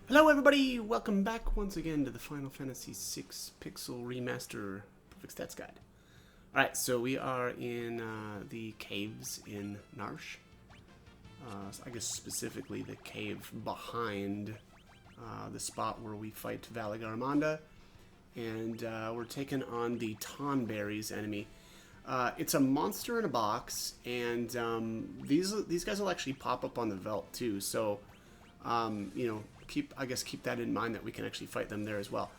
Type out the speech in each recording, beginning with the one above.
Hello everybody, welcome back once again to the Final Fantasy VI Pixel Remaster Perfect Stats Guide. Alright, so we are in the caves in Narsh. I guess specifically the cave behind the spot where we fight Valigarmanda. And we're taking on the Tonberries enemy. It's a monster in a box, and these guys will actually pop up on the Veldt too, so you know, keep that in mind that we can actually fight them there as well.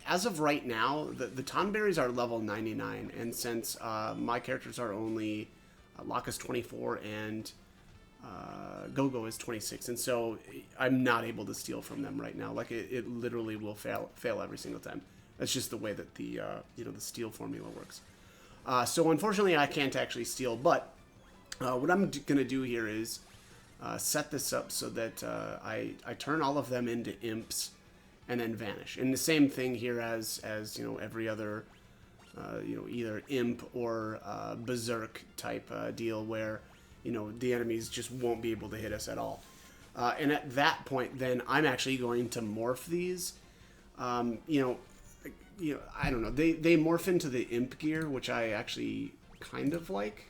As of right now, the Tonberries are level 99, and since my characters are only Locke is 24 and Gogo is 26, and so I'm not able to steal from them right now. Like it literally will fail every single time. That's just the way that the you know, the steal formula works. So unfortunately, I can't actually steal. But what I'm gonna do here is set this up so that I turn all of them into imps and then vanish. And the same thing here as you know, every other you know, either imp or berserk type deal where, you know, the enemies just won't be able to hit us at all. And at that point, then I'm actually going to morph these. You know, I don't know. They morph into the imp gear, which I actually kind of like.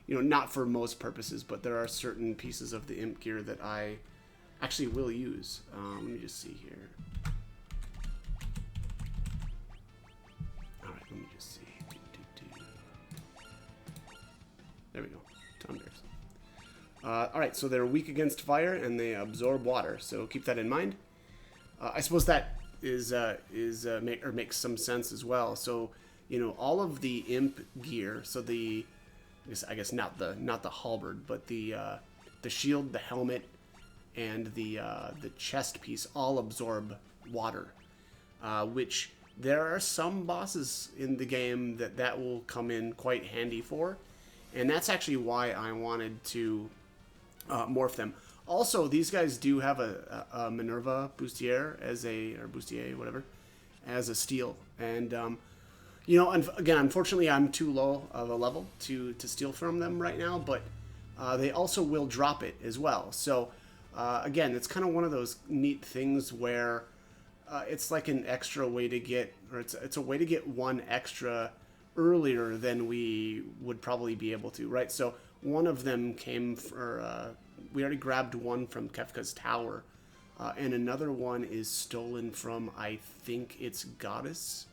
You know, not for most purposes, but there are certain pieces of the imp gear that I actually will use. Let me just see here. Alright, let me just see. There we go. Tonberries. Alright, so they're weak against fire and they absorb water, so keep that in mind. I suppose that makes some sense as well. So, you know, all of the imp gear, so I guess not the halberd, but the shield, the helmet, and the chest piece all absorb water, which there are some bosses in the game that will come in quite handy for, and that's actually why I wanted to morph them. Also, these guys do have a Minerva Bustier Bustier, whatever, as a steal, and you know, again, unfortunately, I'm too low of a level to steal from them right now, but they also will drop it as well. So, again, it's kind of one of those neat things where it's like an extra way to get, or it's a way to get one extra earlier than we would probably be able to, right? So, one of them came we already grabbed one from Kefka's Tower, and another one is stolen from, I think it's Goddess.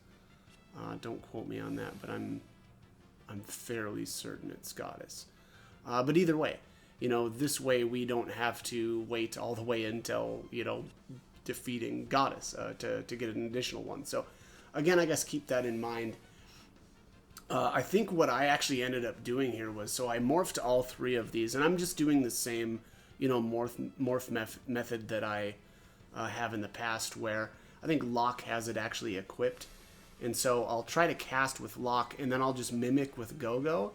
Don't quote me on that, but I'm fairly certain it's Goddess. But either way, you know, this way we don't have to wait all the way until, you know, defeating Goddess to get an additional one. So, again, I guess keep that in mind. I think what I actually ended up doing here was, so I morphed all three of these, and I'm just doing the same, you know, morph method that I have in the past, where I think Locke has it actually equipped. And so I'll try to cast with Locke, and then I'll just mimic with Gogo,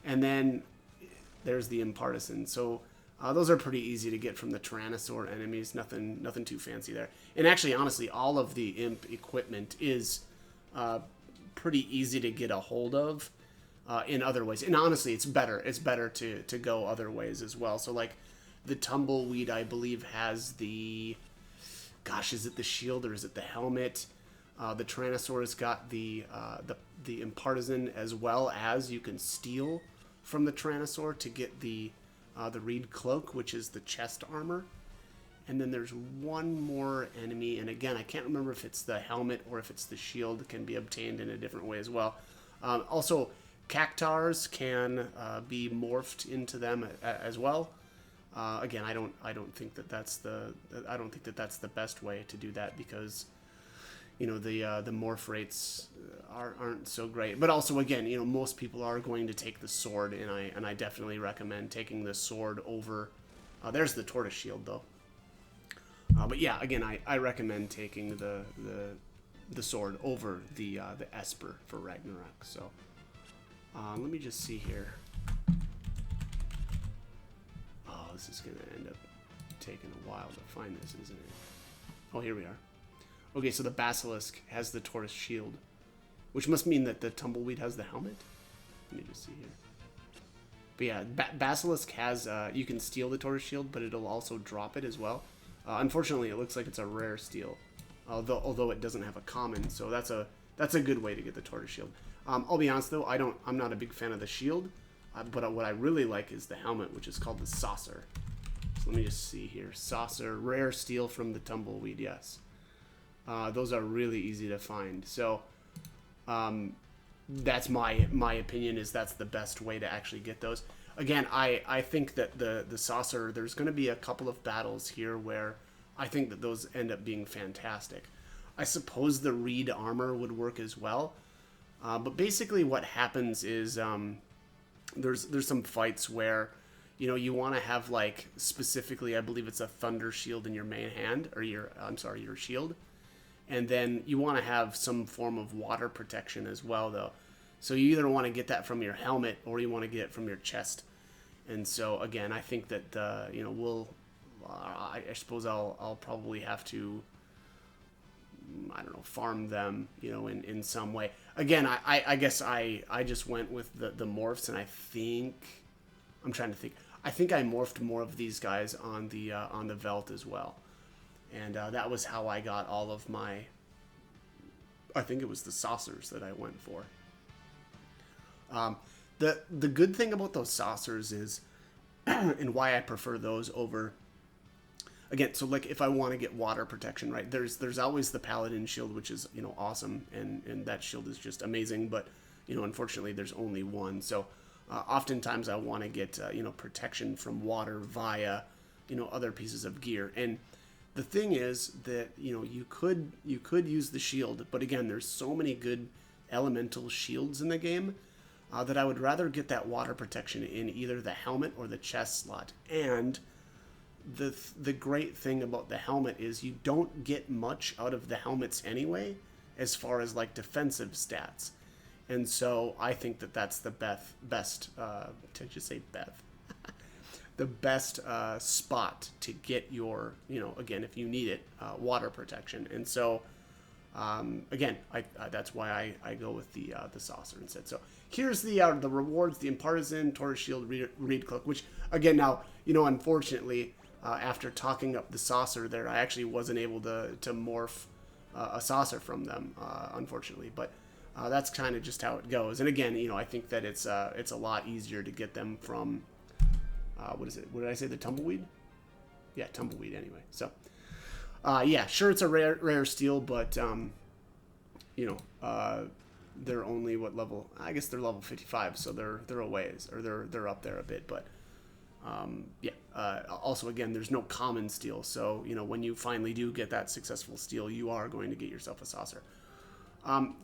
and then there's the Impartisan. So those are pretty easy to get from the Tyrannosaur enemies. Nothing too fancy there. And actually, honestly, all of the imp equipment is pretty easy to get a hold of in other ways. And honestly, it's better. It's better to go other ways as well. So like the Tumbleweed, I believe, has the, gosh, is it the shield or is it the helmet? The Tyrannosaur has got the Impartisan, as well as you can steal from the Tyrannosaur to get the Reed Cloak, which is the chest armor. And then there's one more enemy, and again, I can't remember if it's the helmet or if it's the shield. It can be obtained in a different way as well. Also, Cactars can be morphed into them as well. Again, I don't think that's the best way to do that, because, you know, the morph rates aren't so great. But also, again, you know, most people are going to take the sword, and I definitely recommend taking the sword over. There's the Taurus Shield though. But yeah, again, I recommend taking the sword over the Esper for Ragnarok. So let me just see here. Oh, this is gonna end up taking a while to find this, isn't it? Oh, here we are. Okay, so the Basilisk has the Taurus Shield, which must mean that the Tumbleweed has the helmet. Let me just see here. But yeah, Basilisk has, you can steal the Taurus Shield, but it'll also drop it as well. Unfortunately, it looks like it's a rare steal, although it doesn't have a common, so that's a good way to get the Taurus Shield. I'll be honest though, I'm not a big fan of the shield, but what I really like is the helmet, which is called the Saucer. So let me just see here. Saucer, rare steal from the Tumbleweed, yes. Those are really easy to find. So that's my opinion, is that's the best way to actually get those. Again, I think that the Saucer, there's going to be a couple of battles here where I think that those end up being fantastic. I suppose the Reed armor would work as well. But basically what happens is there's some fights where, you know, you want to have, like, specifically, I believe it's a Thunder Shield in your main hand, or your shield. And then you want to have some form of water protection as well, though. So you either want to get that from your helmet or you want to get it from your chest. And so, again, I think that, you know, I suppose I'll probably have to, I don't know, farm them, you know, in some way. Again, I guess I just went with the morphs, and I'm trying to think. I think I morphed more of these guys on the Velt as well. And that was how I got all of my, I think it was the saucers that I went for. The good thing about those saucers is, and why I prefer those over, again, so like if I want to get water protection, right, there's always the Paladin shield, which is, you know, awesome, and that shield is just amazing, but, you know, unfortunately there's only one. So oftentimes I want to get, you know, protection from water via, you know, other pieces of gear. And the thing is that, you know, you could use the shield, but again, there's so many good elemental shields in the game that I would rather get that water protection in either the helmet or the chest slot. And the great thing about the helmet is you don't get much out of the helmets anyway, as far as like defensive stats. And so I think that that's the best did you say Beth? The best spot to get your, you know, again, if you need it, water protection. And so, again, that's why I go with the saucer instead. So here's the rewards: the Impartisan, Taurus Shield, Reed Cloak. Which, again, now, you know, unfortunately, after talking up the saucer there, I actually wasn't able to morph a saucer from them, unfortunately. But that's kind of just how it goes. And again, you know, I think that it's a lot easier to get them from. What is it? What did I say? The Tumbleweed? Yeah, Tumbleweed anyway. So, yeah, sure, it's a rare steal, but, you know, they're only, what level? I guess they're level 55, so they're a ways, or they're up there a bit, but, yeah. Also, again, there's no common steal, so, you know, when you finally do get that successful steal, you are going to get yourself a saucer.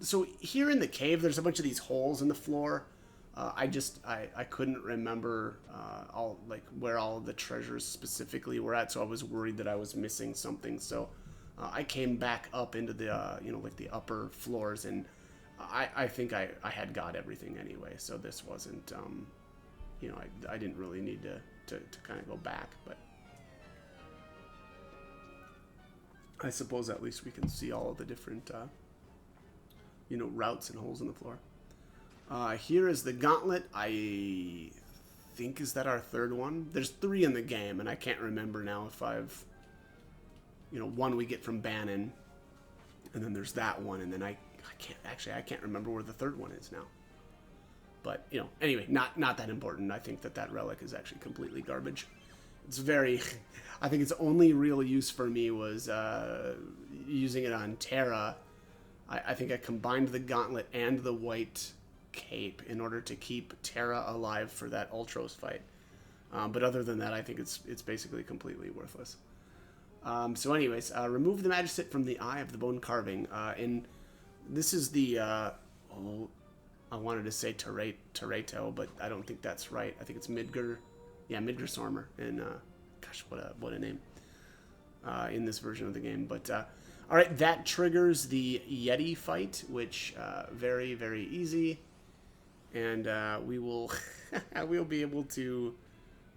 So here in the cave, there's a bunch of these holes in the floor. I couldn't remember where all of the treasures specifically were at, so I was worried that I was missing something. So I came back up into the you know, like the upper floors, and I think I had got everything anyway. So this wasn't you know, I didn't really need to kind of go back, but I suppose at least we can see all of the different you know, routes and holes in the floor. Here is the Gauntlet. I think, is that our third one? There's 3 in the game, and I can't remember now if I've, you know, one we get from Bannon, and then there's that one, and then I can't remember where the third one is now. But, you know, anyway, not that important. I think that relic is actually completely garbage. It's very, I think its only real use for me was using it on Terra. I think I combined the Gauntlet and the white cape in order to keep Terra alive for that Ultros fight. But other than that, I think it's basically completely worthless. So anyways, remove the Magicite from the Eye of the Bone Carving. And this is the, I wanted to say Tereto, but I don't think that's right. I think it's Midgar. Yeah, Midgar Sormer. And, gosh, what a name. In this version of the game. But, all right, that triggers the Yeti fight, which, very, very easy. And we will we'll be able to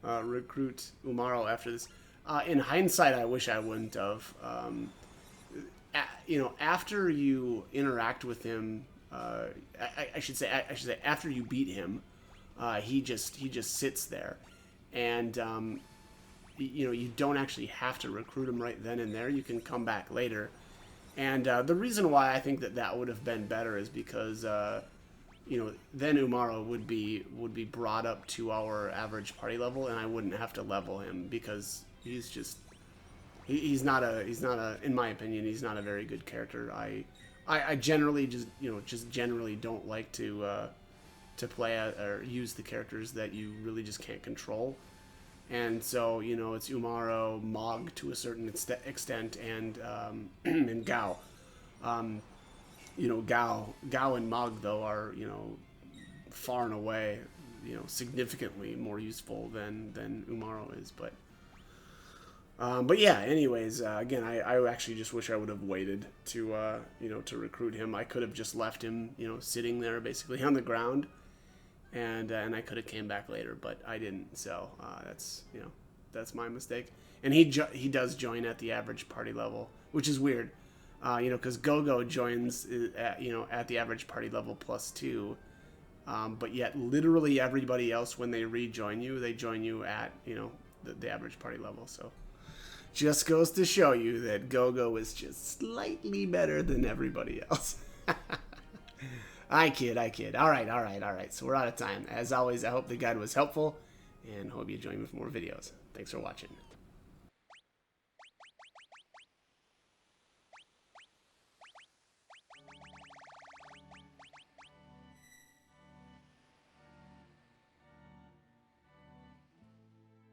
recruit Umaro after this. In hindsight, I wish I wouldn't have. You know, after you interact with him, I should say after you beat him, he just sits there, and you don't actually have to recruit him right then and there. You can come back later, and the reason why I think that would have been better is because then Umaro would be brought up to our average party level, and I wouldn't have to level him because he's not a in my opinion, he's not a very good character. I generally just generally don't like to play or use the characters that you really just can't control. And so, it's Umaro, Mog to a certain extent, and and Gao. Gao and Mog, though, are, far and away, significantly more useful than Umaro is. But yeah, anyways, again, I actually just wish I would have waited to recruit him. I could have just left him, sitting there basically on the ground, and I could have came back later, but I didn't. So that's my mistake. And he does join at the average party level, which is weird, because Gogo joins at the average party level +2, but yet literally everybody else, when they rejoin you, they join you at the average party level. So just goes to show you that Gogo is just slightly better than everybody else. I kid. All right. So we're out of time. As always, I hope the guide was helpful, and hope you join me for more videos. Thanks for watching.